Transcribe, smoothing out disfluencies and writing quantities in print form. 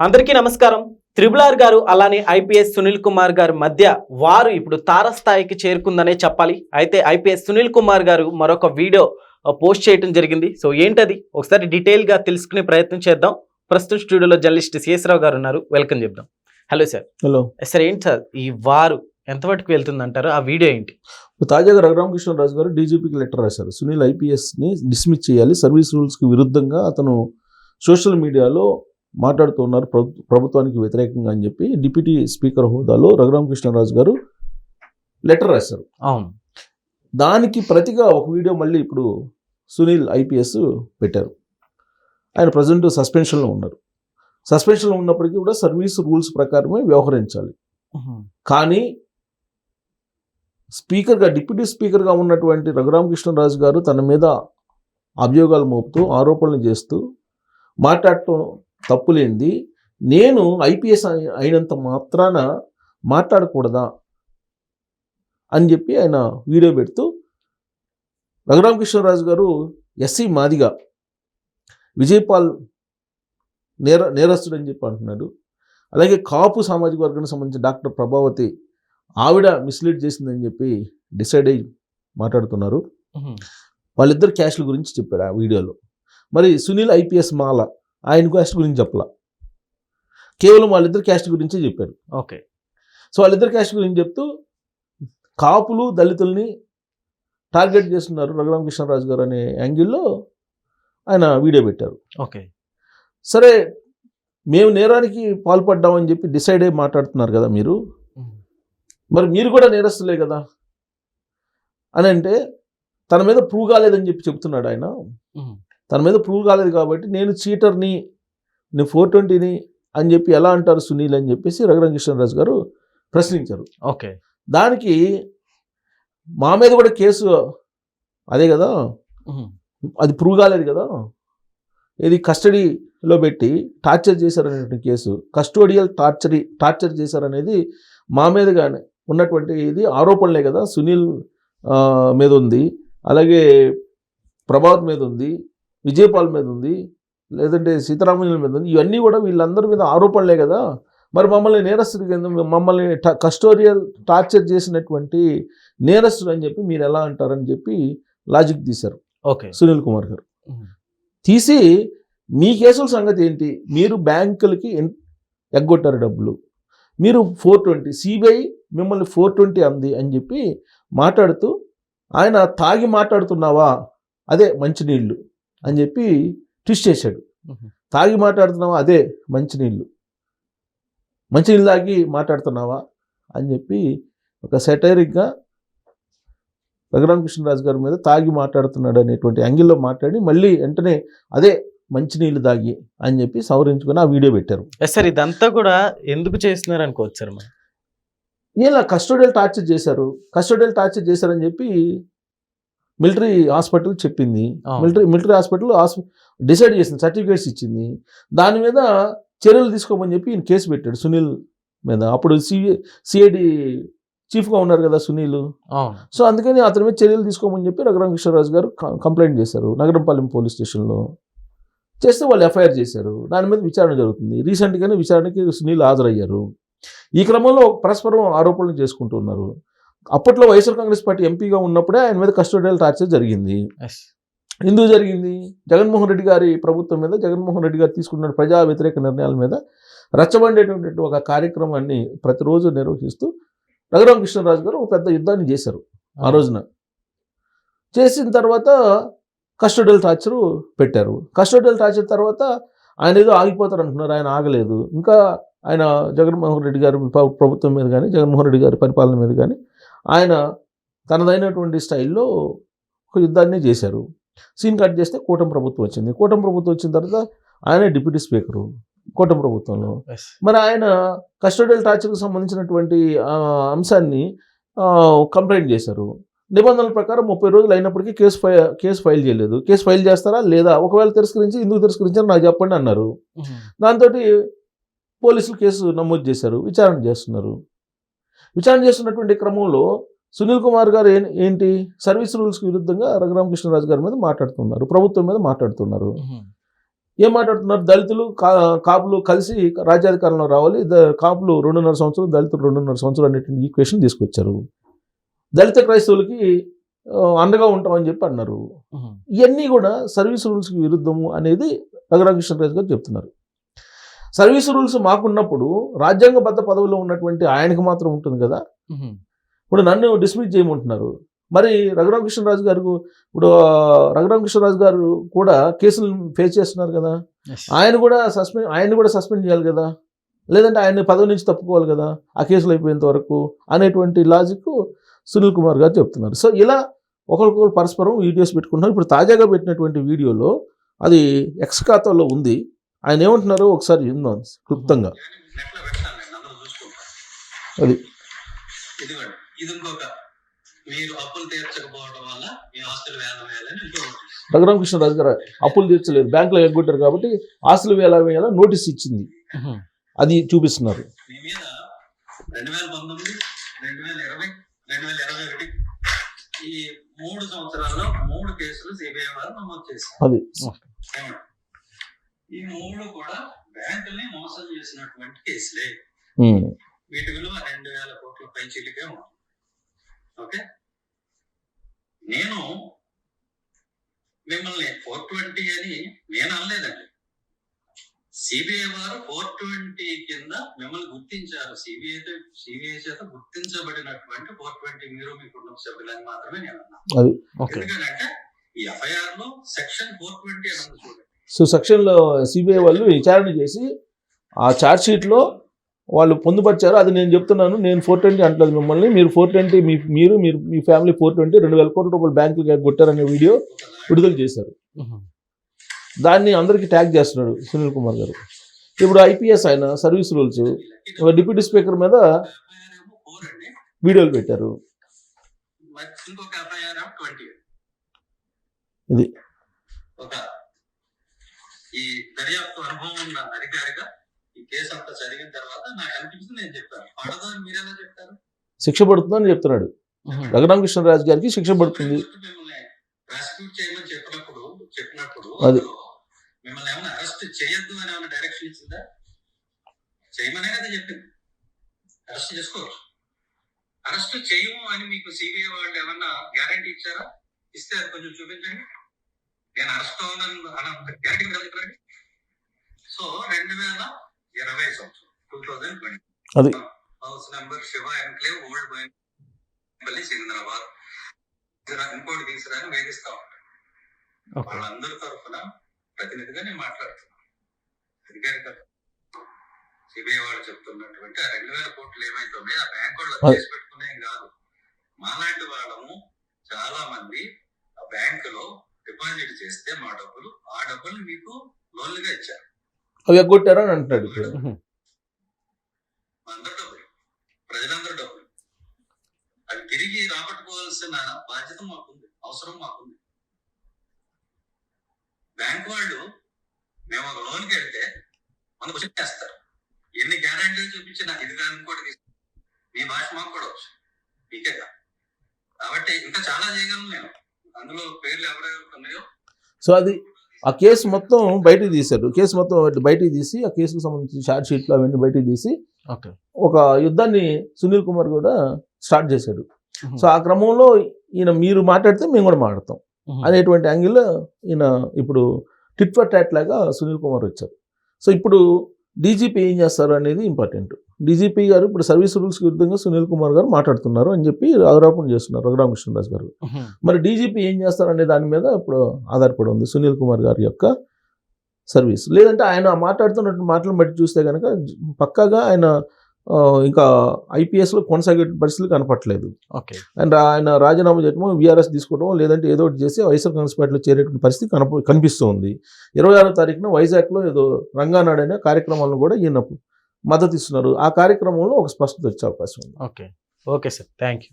అందరికీ నమస్కారం. Triple R గారు అలానే ఐపీఎస్ సునీల్ కుమార్ గారి మధ్య వారు ఇప్పుడు తారస్థాయికి చేరుకుందనే చెప్పాలి. అయితే ఐపీఎస్ సునీల్ కుమార్ గారు మరొక వీడియో పోస్ట్ చేయడం జరిగింది. సో ఏంటది ఒకసారి డీటెయిల్ గా తెలుసుకునే ప్రయత్నం చేద్దాం. ప్రస్తుతం స్టూడియోలో జర్నలిస్ట్ సిఎస్ రావు గారు ఉన్నారు. వెల్కమ్ చెప్దాం. Hello sir. Hello sir. ఏంటి సార్ ఈ వారు ఎంతవరకు వెళ్తుందంటారు? ఆ వీడియో ఏంటి? తాజాగా రఘురామకృష్ణరాజు గారు డీజీపీకి లెటర్ రాశారు. సునీల్ ఐపీఎస్ని డిస్మిస్ చేయాలి, సర్వీస్ రూల్స్కి విరుద్ధంగా అతను సోషల్ మీడియాలో మాట్లాడుతున్నారు ప్రభుత్వానికి వ్యతిరేకంగా అని చెప్పి డిప్యూటీ స్పీకర్ హోదాలో రఘురామకృష్ణరాజు గారు లెటర్ రాశారు. అవును. దానికి ప్రతిగా ఒక వీడియో మళ్ళీ ఇప్పుడు సునీల్ ఐపీఎస్ పెట్టారు. ఆయన ప్రజెంట్ సస్పెన్షన్లో ఉన్నారు. సస్పెన్షన్లో ఉన్నప్పటికీ కూడా సర్వీస్ రూల్స్ ప్రకారమే వ్యవహరించాలి. కానీ స్పీకర్గా డిప్యూటీ స్పీకర్గా ఉన్నటువంటి రఘురామకృష్ణరాజు గారు తన మీద అభియోగాలు మోపుతూ ఆరోపణలు చేస్తూ మాట్లాడటం తప్పులేంది, నేను ఐపీఎస్ అయినంత మాత్రాన మాట్లాడకూడదా అని చెప్పి ఆయన వీడియో పెడుతూ రఘురామకృష్ణరాజు గారు ఎస్సీ మాదిగా విజయపాల్ నేరస్తుడని చెప్పి అంటున్నాడు. అలాగే కాపు సామాజిక వర్గానికి సంబంధించి డాక్టర్ ప్రభావతి ఆవిడ మిస్లీడ్ చేసిందని చెప్పి డిసైడ్ అయ్యి మాట్లాడుతున్నారు. వాళ్ళిద్దరు క్యాస్ట్ల గురించి చెప్పాడు ఆ వీడియోలో. మరి సునీల్ ఐపీఎస్ మాల ఆయన క్యాస్ట్ గురించి చెప్పలా, కేవలం వాళ్ళిద్దరు క్యాస్ట్ గురించే చెప్పారు. ఓకే. సో వాళ్ళిద్దరు క్యాస్ట్ గురించి చెప్తూ కాపులు దళితుల్ని టార్గెట్ చేస్తున్నారు రఘురామకృష్ణరాజు గారు అనే యాంగిల్లో ఆయన వీడియో పెట్టారు. ఓకే. సరే, మేము నేరానికి పాల్పడ్డామని చెప్పి డిసైడ్ అయ్యి మాట్లాడుతున్నారు కదా మీరు, మరి మీరు కూడా నేరస్తులే కదా అని అంటే తన మీద ప్రూవ్ కాలేదని చెప్పి చెప్తున్నాడు ఆయన. తన మీద ప్రూవ్ కాలేదు కాబట్టి నేను చీటర్ని, నేను 420ని అని చెప్పి ఎలా అంటారు సునీల్ అని చెప్పేసి రఘురామకృష్ణరాజు గారు ప్రశ్నించారు. ఓకే. దానికి మా మీద కూడా కేసు అదే కదా, అది ప్రూవ్ కాలేదు కదా, ఇది కస్టడీలో పెట్టి టార్చర్ చేశారనేటువంటి కేసు, కస్టోడియల్ టార్చర్ చేశారనేది మా మీద కానీ ఉన్నటువంటి ఇది ఆరోపణలే కదా. సునీల్ మీద ఉంది, అలాగే ప్రభాత్ మీద ఉంది, విజయపాల్ మీద ఉంది, లేదంటే సీతారామయ్య మీద ఉంది. ఇవన్నీ కూడా వీళ్ళందరి మీద ఆరోపణలే కదా. మరి మమ్మల్ని నేరస్తుడు, మమ్మల్ని కస్టోడియల్ టార్చర్ చేసినటువంటి నేరస్తుడు అని చెప్పి మీరు ఎలా అంటారని చెప్పి లాజిక్ తీశారు. ఓకే. సునీల్ కుమార్ గారు తీసి మీ కేసుల సంగతి ఏంటి, మీరు బ్యాంకులకి ఎగ్గొట్టారు డబ్బులు, మీరు 420, సిబిఐ మిమ్మల్ని 420 అంది అని చెప్పి మాట్లాడుతూ ఆయన తాగి మాట్లాడుతున్నావా, అదే మంచినీళ్ళు అని చెప్పి ట్విస్ట్ చేశాడు. తాగి మాట్లాడుతున్నావా, అదే మంచినీళ్ళు తాగి మాట్లాడుతున్నావా అని చెప్పి ఒక సెటైరిక్గా రఘురామకృష్ణరాజు గారి మీద తాగి మాట్లాడుతున్నాడు అనేటువంటి యాంగిల్లో మాట్లాడి మళ్ళీ వెంటనే అదే మంచినీళ్ళు తాగి అని చెప్పి సవరించుకొని ఆ వీడియో పెట్టారు. సార్ ఇదంతా కూడా ఎందుకు చేస్తున్నారు అనుకోవచ్చు సార్? మరి ఇలా కస్టోడియల్ టార్చర్ చేశారని చెప్పి మిలిటరీ హాస్పిటల్ చెప్పింది. మిలిటరీ హాస్పిటల్ డిసైడ్ చేసింది, సర్టిఫికేట్స్ ఇచ్చింది. దాని మీద చర్యలు తీసుకోమని చెప్పి ఈయన కేసు పెట్టాడు సునీల్ మీద. అప్పుడు సిఐడి చీఫ్గా ఉన్నారు కదా సునీల్. సో అందుకని అతని మీద చర్యలు తీసుకోమని చెప్పి రఘురామకృష్ణరాజు గారు కంప్లైంట్ చేశారు నగరంపాలెం పోలీస్ స్టేషన్లో. చేస్తే వాళ్ళు ఎఫ్ఐఆర్ చేశారు. దాని మీద విచారణ జరుగుతుంది. రీసెంట్గానే విచారణకి సునీల్ హాజరయ్యారు. ఈ క్రమంలో పరస్పరం ఆరోపణలు చేసుకుంటున్నారు. అప్పట్లో వైఎస్ఆర్ కాంగ్రెస్ పార్టీ ఎంపీగా ఉన్నప్పుడే ఆయన మీద కస్టోడియల్ టార్చర్ జరిగింది. ఎందుకు జరిగింది? జగన్మోహన్ రెడ్డి గారి ప్రభుత్వం మీద, జగన్మోహన్ రెడ్డి గారు తీసుకున్న ప్రజా వ్యతిరేక నిర్ణయాల మీద రచ్చబండేటువంటి ఒక కార్యక్రమాన్ని ప్రతిరోజు నిర్వహిస్తూ రఘురామకృష్ణరాజు గారు ఒక పెద్ద యుద్ధాన్ని చేశారు. ఆ రోజున చేసిన తర్వాత కస్టోడియల్ టార్చర్ పెట్టారు. కస్టోడియల్ టార్చర్ తర్వాత ఆయన ఏదో ఆగిపోతారు అనుకున్నారు. ఆయన ఆగలేదు. ఇంకా ఆయన జగన్మోహన్ రెడ్డి గారి ప్రభుత్వం మీద కానీ, జగన్మోహన్ రెడ్డి గారి పరిపాలన మీద కానీ ఆయన తనదైనటువంటి స్టైల్లో ఒక యుద్ధాన్ని చేశారు. సీన్ కట్ చేస్తే కూటమి ప్రభుత్వం వచ్చింది. కూటమి ప్రభుత్వం వచ్చిన తర్వాత ఆయనే డిప్యూటీ స్పీకరు కూటమి ప్రభుత్వంలో. మరి ఆయన కస్టోడియల్ టార్చర్కి సంబంధించినటువంటి అంశాన్ని కంప్లైంట్ చేశారు. నిబంధనల ప్రకారం 30 రోజులు అయినప్పటికీ కేసు ఫైల్ చేయలేదు. కేసు ఫైల్ చేస్తారా లేదా, ఒకవేళ తిరస్కరించి ఎందుకు తిరస్కరించారో నాకు చెప్పండి అన్నారు. దాంతో పోలీసులు కేసు నమోదు చేశారు, విచారణ చేస్తున్నారు. విచారణ చేస్తున్నటువంటి క్రమంలో సునీల్ కుమార్ గారు ఏంటి సర్వీస్ రూల్స్కి విరుద్ధంగా రఘురామకృష్ణరాజు గారి మీద మాట్లాడుతున్నారు, ప్రభుత్వం మీద మాట్లాడుతున్నారు. ఏం మాట్లాడుతున్నారు? దళితులు కాపులు కలిసి రాజ్యాధికారంలో రావాలి, కాపులు 2.5 సంవత్సరం, దళితులు 2.5 సంవత్సరం అనేటువంటి ఈక్వేషన్ తీసుకొచ్చారు. దళిత క్రైస్తవులకి అండగా ఉంటామని చెప్పి అన్నారు. ఇవన్నీ కూడా సర్వీస్ రూల్స్కి విరుద్ధము అనేది రఘురామకృష్ణరాజు గారు చెప్తున్నారు. సర్వీస్ రూల్స్ మాకున్నప్పుడు రాజ్యాంగబద్ధ పదవిలో ఉన్నటువంటి ఆయనకు మాత్రం ఉంటుంది కదా. ఇప్పుడు నన్ను డిస్మిస్ చేయమంటున్నారు. మరి రఘురామకృష్ణరాజు గారు ఇప్పుడు రఘురామకృష్ణరాజు గారు కూడా కేసులు ఫేస్ చేస్తున్నారు కదా. ఆయన్ని కూడా సస్పెండ్ చేయాలి కదా, లేదంటే ఆయన పదవి నుంచి తప్పుకోవాలి కదా ఆ కేసులు అయిపోయేంత వరకు అనేటువంటి లాజిక్ సునీల్ కుమార్ గారు చెప్తున్నారు. సో ఇలా ఒకరికొకరు పరస్పరం వీడియోస్ పెట్టుకుంటున్నారు. ఇప్పుడు తాజాగా పెట్టినటువంటి వీడియోలో అది ఎక్స్ ఖాతాలో ఉంది. ఆయన ఏమంటున్నారో ఒకసారి విందాం క్లుప్తంగా. అది మీరు అప్పులు తీర్చకపోవడం వల్ల మీ ఆస్తులు వేలం వేయాలని రఘురామకృష్ణరాజు గారు అప్పులు తీర్చలేదు, బ్యాంకులో ఎగ్గొట్టారు కాబట్టి ఆస్తులు వేలం వేయాలని నోటీస్ ఇచ్చింది. అది చూపిస్తున్నారు. మీ మీద 2019, 2020, 2021 ఈ 3 సంవత్సరాల్లో 3 కేసులు సిబిఐ వారు నమోదు చేశారు. అది ఈ 3 కూడా బ్యాంకుల్ని మోసం చేసినటువంటి కేసులే. వీటి విలువ 2,000 కోట్ల పైచిలుకే ఉంది. ఓకే, నేను మిమ్మల్ని 420 అని నేను అనలేదండి. సిబిఐ వారు 420 కింద మిమ్మల్ని గుర్తించారు. సిబిఐ చేత గుర్తించబడినటువంటి 420 మీరు మీ కుటుంబ సభ్యులని మాత్రమే నేను అన్నాను. ఎందుకంటే ఈ ఎఫ్ఐఆర్ లో సెక్షన్ 420 అని ఉంది చూడండి. సో సెక్షన్ లో సిబిఐ వాళ్ళు విచారణ చేసి ఆ ఛార్జ్ షీట్ లో వాళ్ళు పొందుపరిచారు. అది నేను చెప్తున్నాను. నేను 420 అంటలేదు మిమ్మల్ని. మీరు 420 మీరు మీ ఫ్యామిలీ 420 2,000 కోట్ల రూపాయలు బ్యాంకులు కొట్టారనే వీడియో విడుదల చేశారు. దాన్ని అందరికీ ట్యాగ్ చేస్తున్నాడు సునీల్ కుమార్ గారు. ఇప్పుడు ఐపీఎస్ ఆయన సర్వీస్ రూల్స్ డిప్యూటీ స్పీకర్ మీద వీడియోలు పెట్టారు. ఇది ఈ దర్యాప్తు అనుభవం ఉన్న అధికారిగా ఈ కేసు అంతా జరిగిన తర్వాత నాకు అనిపించింది నేను చెప్పాను. పడదని మీరు ఎలా చెప్తారు? శిక్ష పడుతుందని చెప్తున్నాడు. రఘురామకృష్ణరాజు గారికి శిక్ష పడుతుంది. మిమ్మల్ని ప్రాసిక్యూట్ చేయమని చెప్పినప్పుడు అది మిమ్మల్ని ఏమైనా అరెస్ట్ చేయొద్దు అని ఏమైనా డైరెక్షన్ ఇచ్చిందా? చేయమనే కదా చెప్పింది. అరెస్ట్ చేసుకోవచ్చు. అరెస్ట్ చేయము అని మీకు సిబిఐ వాళ్ళు ఏమన్నా గ్యారంటీ ఇచ్చారా? ఇస్తే అది కొంచెం చూపించండి. నేను అరెస్ట్ అవునని గ్యారంటీ చెప్పండి. సో 2020 సంవత్సరం 2020 అది house number Shiva enclave old Bowenpally Secunderabad ఇంకోటి తీసుకురాని వేధిస్తా ఉంటారు. వాళ్ళందరి తరఫున ప్రతినిధిగా నేను మాట్లాడుతున్నాను. అధికారిక సిబిఐ వాళ్ళు చెప్తున్నటువంటి ఆ 2,000 కోట్లు ఏమైతుంది ఆ బ్యాంక్ వాళ్ళు చేసి పెట్టుకునే కాదు. మాలాంటి వాళ్ళము చాలా మంది ఆ బ్యాంకులో డిపాజిట్ చేస్తే మా డబ్బులు ఆ డబ్బులు మీకు లోన్లుగా ఇచ్చారు. అవి ఎగ్గొట్టారు అని అంటున్నాడు. ఇప్పుడు అందరి డబ్బులు, ప్రజలందరి డబ్బులు అవి తిరిగి రాబట్టుకోవాల్సిన బాధ్యత మాకుంది, అవసరం మాకుంది. బ్యాంక్ వాళ్ళు మేము ఒక లోన్కి వెళ్తే మన క్వశ్చన్ చేస్తారు. ఎన్ని గ్యారంటీలు చూపించినా ఇది కానీ కూడా మీ భాష మాకు కూడా వచ్చు, మీకే కాదు. కాబట్టి ఇంకా చాలా చేయగలను నేను. అందులో పేర్లు ఎవరెవరు ఉన్నాయో. సో అది ఆ కేసు మొత్తం బయటికి తీశారు. కేసు మొత్తం బయటికి తీసి ఆ కేసుకు సంబంధించిన ఛార్జ్ షీట్లు అవన్నీ బయటికి తీసి ఒక యుద్ధాన్ని సునీల్ కుమార్ కూడా స్టార్ట్ చేశాడు. సో ఆ క్రమంలో ఈయన మీరు మాట్లాడితే మేము కూడా మాట్లాడతాం అనేటువంటి యాంగిల్లో ఈయన ఇప్పుడు టిట్ ఫర్ టాట్ లాగా సునీల్ కుమార్ వచ్చారు. సో ఇప్పుడు డీజీపీ ఏం చేస్తారు అనేది ఇంపార్టెంట్. డీజీపీ గారు ఇప్పుడు సర్వీస్ రూల్స్కి విరుద్ధంగా సునీల్ కుమార్ గారు మాట్లాడుతున్నారు అని చెప్పి ఆరోపణ చేస్తున్నారు రఘురామకృష్ణరాజు గారు. మరి డీజీపీ ఏం చేస్తారు అనే దాని మీద ఇప్పుడు ఆధారపడి ఉంది సునీల్ కుమార్ గారి యొక్క సర్వీస్. లేదంటే ఆయన మాట్లాడుతున్నటువంటి మాటలను బట్టి చూస్తే కనుక పక్కాగా ఆయన ఇంకా ఐపీఎస్లో కొనసాగే పరిస్థితులు కనపట్లేదు. అండ్ ఆయన రాజీనామా చేయటమో వీఆర్ఎస్ తీసుకోవడమో లేదంటే ఏదో ఒకటి చేసి వైఎస్ఆర్ కాంగ్రెస్ పార్టీలో చేరేటువంటి పరిస్థితి కనిపిస్తూ ఉంది. 26వ తారీఖున వైజాగ్లో ఏదో రంగానాడు అనే కార్యక్రమాలను కూడా ఈయన మద్దతు ఇస్తున్నారు. ఆ కార్యక్రమంలో ఒక స్పష్టత వచ్చే అవకాశం ఉంది. Okay sir, thank you.